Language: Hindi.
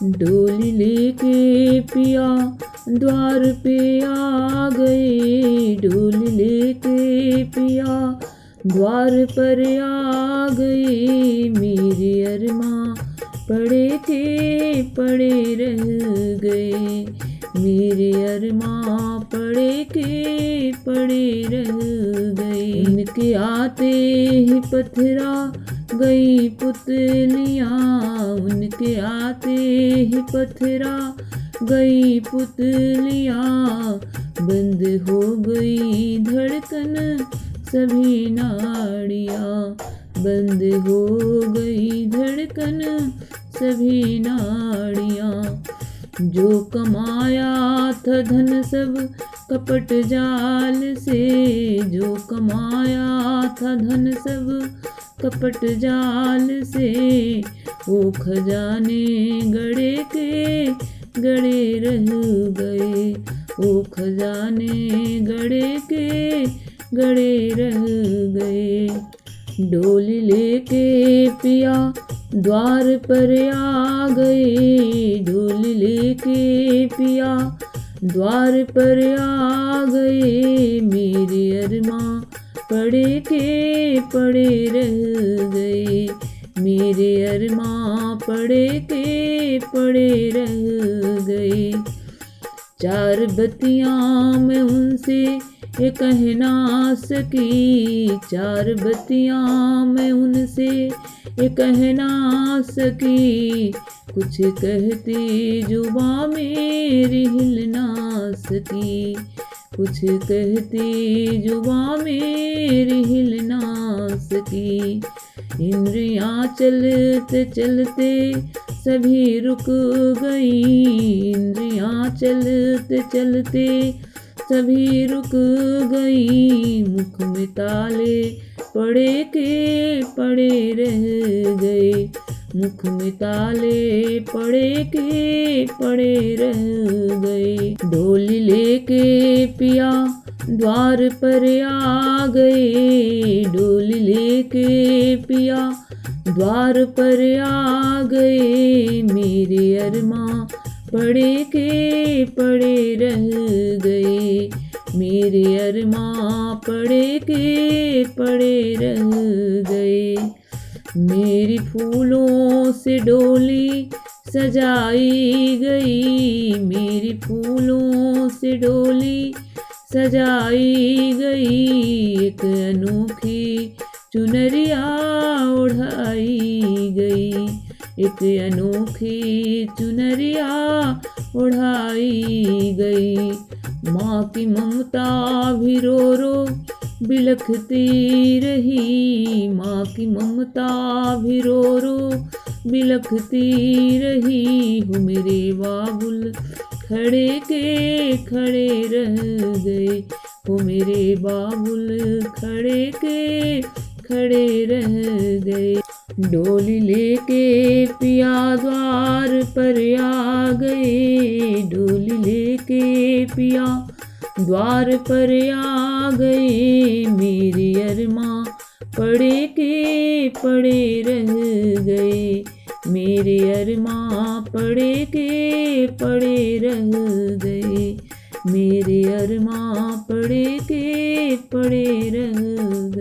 डोली लेके पिया द्वार पे आ गए, डोली लेके पिया द्वार पर आ गए। मेरे अरमां पड़े के पड़े रह गए, मेरे अरमां पड़े के पड़े रह गए। उनके आते ही पथरा गई पुतलियाँ, उनके आते ही पथरा गई पुतलियाँ। बंद हो गई धड़कन सभी नाड़ियाँ, बंद हो गई धड़कन सभी नाड़ियाँ। जो कमाया था धन सब कपट जाल से, जो कमाया था धन सब कपट जाल से। वो खजाने गड़े के गड़े रह गए, वो खजाने गड़े के गड़े रह गए। डोली लेके पिया द्वार पर आ गए, डोली लेके पिया द्वार पर आ गए। मेरे अरमां पड़े के पड़े रह गए, मेरे अरमां पड़े के पड़े रह गए। चार बत्तियाँ मैं उनसे ये कह ना सकी, चार बत्तियाँ मैं उनसे ये कह ना सकी। कुछ कहती जुबां मेरी हिल ना सकी, कुछ कहती जुबां मेरी हिल ना सकी। इंद्रियाँ चलते चलते सभी रुक गई, इंद्रियाँ चलते चलते सभी रुक गई। मुख में ताले पड़े के पड़े रह गए, मुख में ताले पड़े के पड़े रह गए। डोली लेके पिया द्वार पर आ गए, डोली लेके पिया द्वार पर आ गए। मेरे अरमां पड़े के पड़े रह गए, मेरे अरमां पड़े के पड़े रह गए। मेरी फूलों से डोली सजाई गई, मेरी फूलों से डोली सजाई गई। एक अनोखी चुनरिया ओढ़ाई गई, एक अनोखी चुनरिया ओढ़ाई गई। माँ की ममता भी रो रो बिलखती रही, माँ की ममता भी रो रो बिलखती रही। हो मेरे बाबुल खड़े के खड़े रह गए, हो मेरे बाबुल खड़े के खड़े रह गए। डोली लेके पिया द्वार पर आ गए, डोली लेके पिया द्वार पर आ गए। मेरे अरमां पड़े के पड़े रह गए, मेरे अरमां पड़े के पड़े रह गए, मेरे अरमां पड़े के पड़े रह गए।